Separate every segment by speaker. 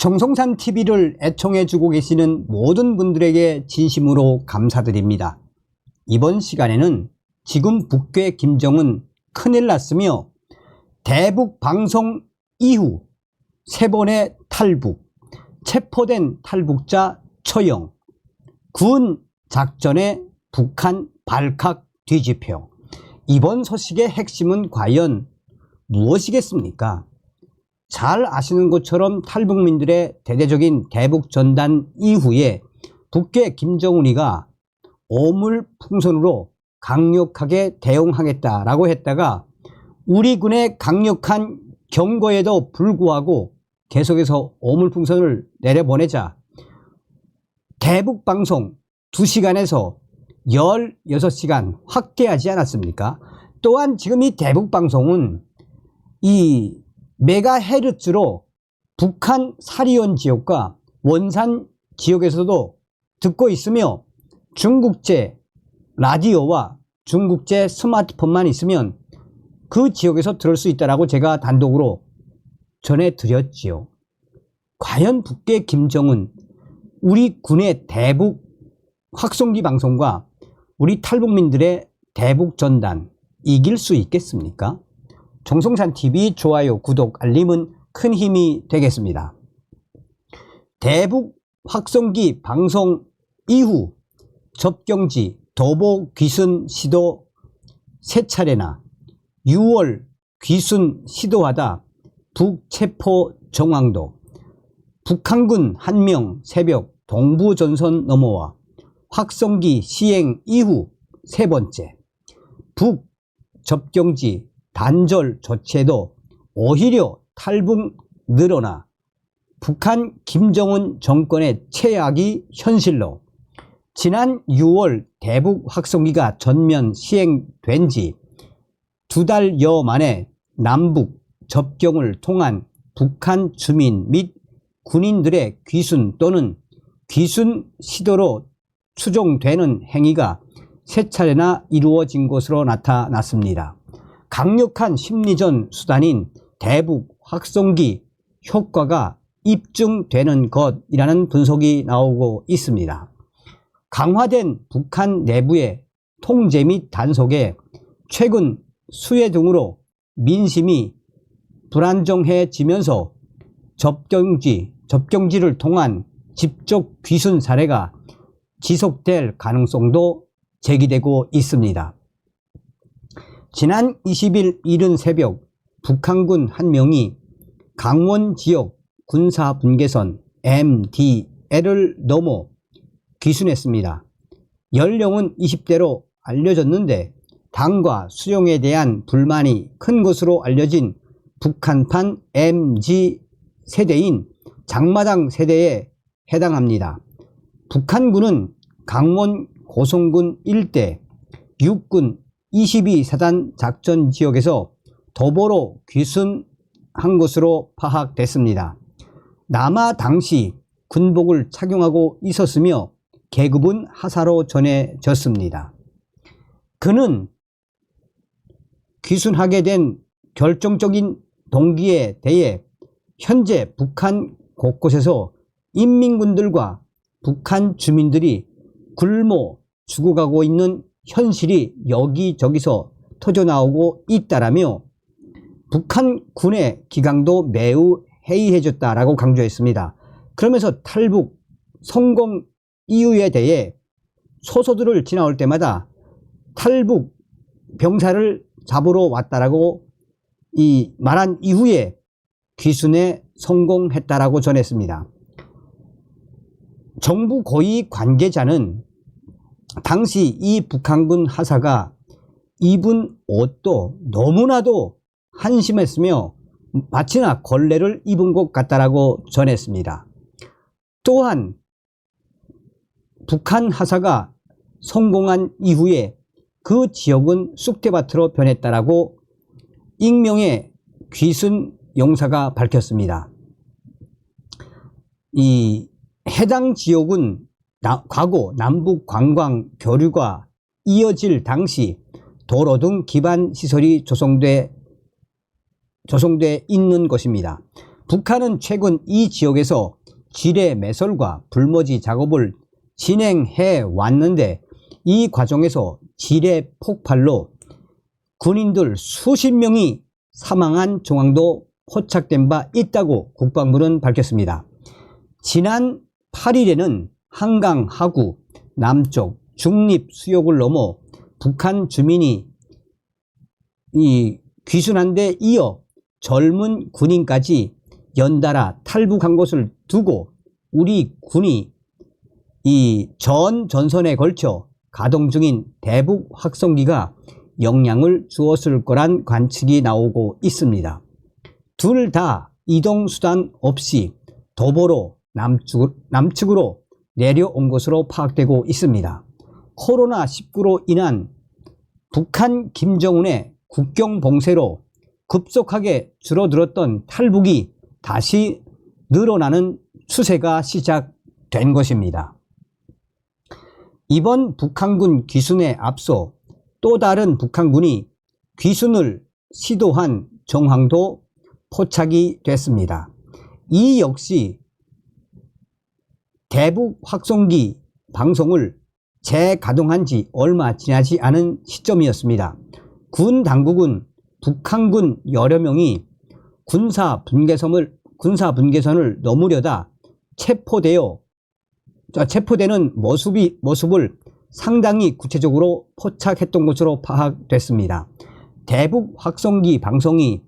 Speaker 1: 정성산 TV를 애청해주고 계시는 모든 분들에게 진심으로 감사드립니다. 이번 시간에는 지금 북괴 김정은 큰일 났으며 대북 방송 이후 3번의 탈북, 체포된 탈북자 처형, 군 작전의 북한 발칵 뒤집혀, 이번 소식의 핵심은 과연 무엇이겠습니까? 잘 아시는 것처럼 탈북민들의 대대적인 대북 전단 이후에 북괴 김정은이가 오물풍선으로 강력하게 대응하겠다라고 했다가 우리 군의 강력한 경고에도 불구하고 계속해서 오물풍선을 내려보내자 대북 방송 2시간에서 16시간 확대하지 않았습니까? 또한 지금 이 대북 방송은 이 메가헤르츠로 북한 사리온 지역과 원산 지역에서도 듣고 있으며 중국제 라디오와 중국제 스마트폰만 있으면 그 지역에서 들을 수 있다라고 제가 단독으로 전해드렸지요. 과연 북괴 김정은 우리 군의 대북 확성기 방송과 우리 탈북민들의 대북 전단 이길 수 있겠습니까? 정성산 TV 좋아요, 구독, 알림은 큰 힘이 되겠습니다. 대북 확성기 방송 이후 접경지 도보 귀순 시도 3차례나 6월 귀순 시도하다 북체포 정황도, 북한군 1명 새벽 동부전선 넘어와 확성기 시행 이후 3번째, 북 접경지 단절 조치에도 오히려 탈북 늘어나 북한 김정은 정권의 최악이 현실로, 지난 6월 대북 확성기가 전면 시행된 지 2달여 만에 남북 접경을 통한 북한 주민 및 군인들의 귀순 또는 귀순 시도로 추정되는 행위가 3차례나 이루어진 것으로 나타났습니다. 강력한 심리전 수단인 대북 확성기 효과가 입증되는 것이라는 분석이 나오고 있습니다. 강화된 북한 내부의 통제 및 단속에 최근 수해 등으로 민심이 불안정해지면서 접경지를 통한 직접 귀순 사례가 지속될 가능성도 제기되고 있습니다. 지난 20일 이른 새벽 북한군 1명이 강원 지역 군사분계선 MDL을 넘어 귀순했습니다. 연령은 20대로 알려졌는데 당과 수용에 대한 불만이 큰 것으로 알려진 북한판 MG 세대인 장마당 세대에 해당합니다. 북한군은 강원 고성군 일대 육군 22사단 작전 지역에서 도보로 귀순한 것으로 파악됐습니다. 남아 당시 군복을 착용하고 있었으며 계급은 하사로 전해졌습니다. 그는 귀순하게 된 결정적인 동기에 대해 현재 북한 곳곳에서 인민군들과 북한 주민들이 굶어 죽어가고 있는 현실이 여기저기서 터져나오고 있다라며 북한 군의 기강도 매우 해이해졌다라고 강조했습니다. 그러면서 탈북 성공 이유에 대해 소서들을 지나올 때마다 탈북 병사를 잡으러 왔다라고 말한 이후에 귀순에 성공했다라고 전했습니다. 정부 고위 관계자는 당시 이 북한군 하사가 입은 옷도 너무나도 한심했으며 마치나 걸레를 입은 것 같다라고 전했습니다. 또한 북한 하사가 성공한 이후에 그 지역은 쑥대밭으로 변했다라고 익명의 귀순 용사가 밝혔습니다. 이 해당 지역은 과거 남북 관광 교류가 이어질 당시 도로 등 기반 시설이 조성돼 있는 것입니다. 북한은 최근 이 지역에서 지뢰 매설과 불모지 작업을 진행해 왔는데 이 과정에서 지뢰 폭발로 군인들 수십 명이 사망한 정황도 포착된 바 있다고 국방부는 밝혔습니다. 지난 8일에는 한강 하구 남쪽 중립수역을 넘어 북한 주민이 귀순한 데 이어 젊은 군인까지 연달아 탈북한 것을 두고 우리 군이 전 전선에 걸쳐 가동 중인 대북 확성기가 영향을 주었을 거란 관측이 나오고 있습니다. 둘 다 이동수단 없이 도보로 남측으로 내려온 것으로 파악되고 있습니다. 코로나19로 인한 북한 김정은의 국경 봉쇄로 급속하게 줄어들었던 탈북이 다시 늘어나는 추세가 시작된 것입니다. 이번 북한군 귀순에 앞서 또 다른 북한군이 귀순을 시도한 정황도 포착이 됐습니다. 이 역시 대북 확성기 방송을 재가동한 지 얼마 지나지 않은 시점이었습니다. 군 당국은 북한군 여러 명이 군사 분계선을 넘으려다 체포되는 모습을 상당히 구체적으로 포착했던 것으로 파악됐습니다. 대북 확성기 방송이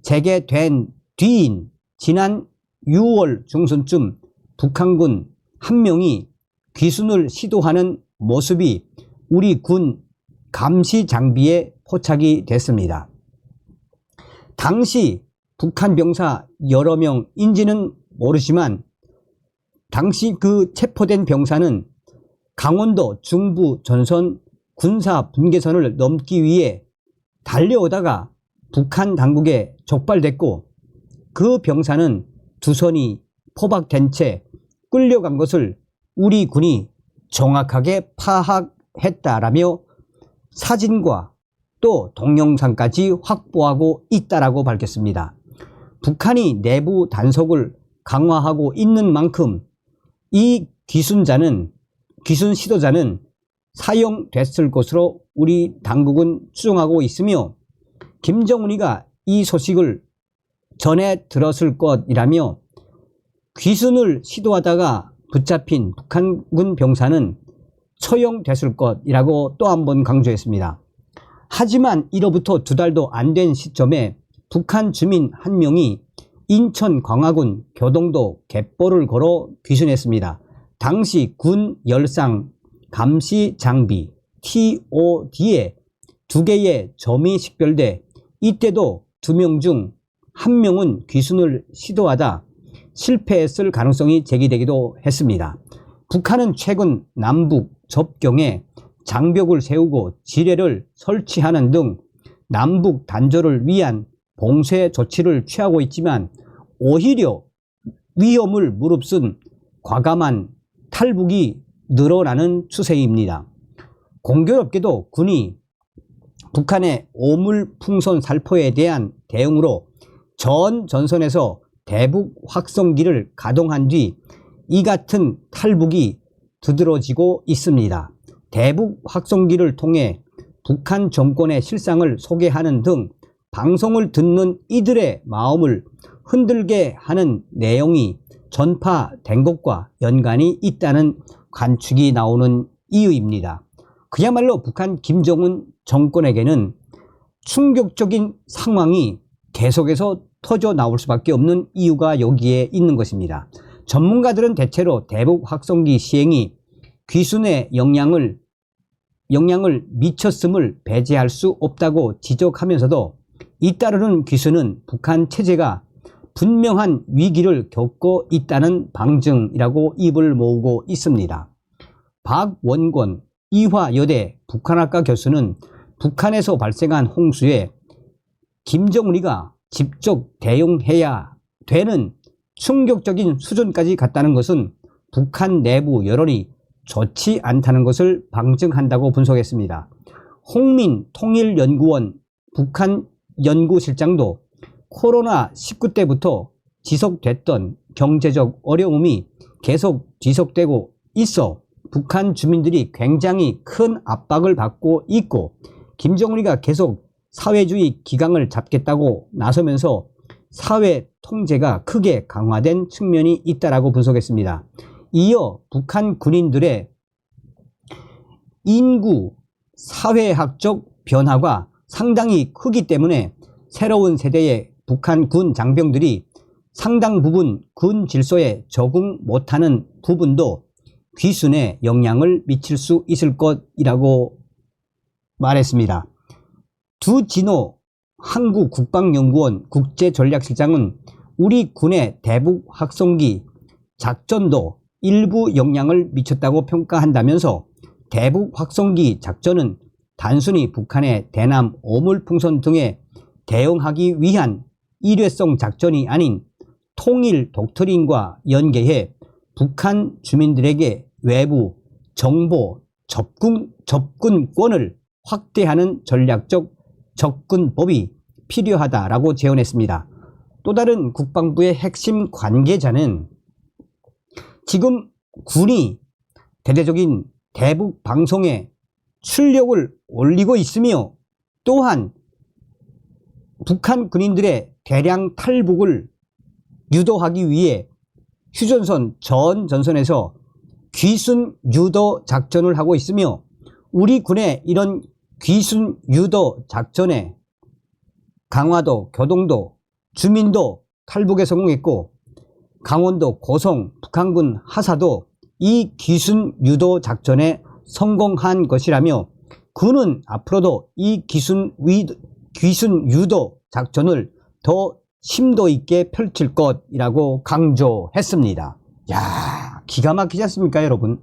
Speaker 1: 재개된 뒤인 지난 6월 중순쯤 북한군 한 명이 귀순을 시도하는 모습이 우리 군 감시 장비에 포착이 됐습니다. 당시 북한 병사 여러 명인지는 모르지만 당시 그 체포된 병사는 강원도 중부 전선 군사 분계선을 넘기 위해 달려오다가 북한 당국에 적발됐고 그 병사는 두 손이 포박된 채 끌려간 것을 우리 군이 정확하게 파악했다라며 사진과 또 동영상까지 확보하고 있다라고 밝혔습니다. 북한이 내부 단속을 강화하고 있는 만큼 이 귀순 시도자는 사용됐을 것으로 우리 당국은 추정하고 있으며 김정은이가 이 소식을 전해 들었을 것이라며 귀순을 시도하다가 붙잡힌 북한군 병사는 처형됐을 것이라고 또 한 번 강조했습니다. 하지만 이로부터 두 달도 안 된 시점에 북한 주민 한 명이 인천 광화군 교동도 갯벌을 걸어 귀순했습니다. 당시 군 열상 감시 장비 TOD에 2개의 점이 식별돼 이때도 2명 중 1명은 귀순을 시도하다 실패했을 가능성이 제기되기도 했습니다. 북한은 최근 남북 접경에 장벽을 세우고 지뢰를 설치하는 등 남북 단절을 위한 봉쇄 조치를 취하고 있지만 오히려 위험을 무릅쓴 과감한 탈북이 늘어나는 추세입니다. 공교롭게도 군이 북한의 오물풍선 살포에 대한 대응으로 전 전선에서 대북 확성기를 가동한 뒤 이 같은 탈북이 두드러지고 있습니다. 대북 확성기를 통해 북한 정권의 실상을 소개하는 등 방송을 듣는 이들의 마음을 흔들게 하는 내용이 전파된 것과 연관이 있다는 관측이 나오는 이유입니다. 그야말로 북한 김정은 정권에게는 충격적인 상황이 계속해서 터져 나올 수밖에 없는 이유가 여기에 있는 것입니다. 전문가들은 대체로 대북 확성기 시행이 귀순에 영향을 미쳤음을 배제할 수 없다고 지적하면서도 잇따르는 귀순은 북한 체제가 분명한 위기를 겪고 있다는 방증이라고 입을 모으고 있습니다. 박원권 이화여대 북한학과 교수는 북한에서 발생한 홍수에 김정은이가 직접 대응해야 되는 충격적인 수준까지 갔다는 것은 북한 내부 여론이 좋지 않다는 것을 방증한다고 분석했습니다. 홍민 통일연구원 북한 연구실장도 코로나19 때부터 지속됐던 경제적 어려움이 계속 지속되고 있어 북한 주민들이 굉장히 큰 압박을 받고 있고, 김정은이가 계속 사회주의 기강을 잡겠다고 나서면서 사회 통제가 크게 강화된 측면이 있다라고 분석했습니다. 이어 북한 군인들의 인구, 사회학적 변화가 상당히 크기 때문에 새로운 세대의 북한 군 장병들이 상당 부분 군 질서에 적응 못하는 부분도 귀순에 영향을 미칠 수 있을 것이라고 말했습니다. 두진호 한국국방연구원 국제전략실장은 우리 군의 대북 확성기 작전도 일부 영향을 미쳤다고 평가한다면서, 대북 확성기 작전은 단순히 북한의 대남 오물풍선 등에 대응하기 위한 일회성 작전이 아닌 통일 독트린과 연계해 북한 주민들에게 외부 정보 접근권을 확대하는 전략적 접근법이 필요하다라고 제언했습니다. 또 다른 국방부의 핵심 관계자는 지금 군이 대대적인 대북 방송에 출력을 올리고 있으며, 또한 북한 군인들의 대량 탈북을 유도하기 위해 휴전선 전 전선에서 귀순 유도 작전을 하고 있으며, 우리 군의 이런 귀순 유도 작전에 강화도, 교동도 주민도 탈북에 성공했고, 강원도 고성 북한군 하사도 이 귀순 유도 작전에 성공한 것이라며, 군은 앞으로도 이 귀순 유도 작전을 더 심도 있게 펼칠 것이라고 강조했습니다. 야, 기가 막히지 않습니까, 여러분?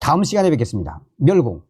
Speaker 1: 다음 시간에 뵙겠습니다. 멸공.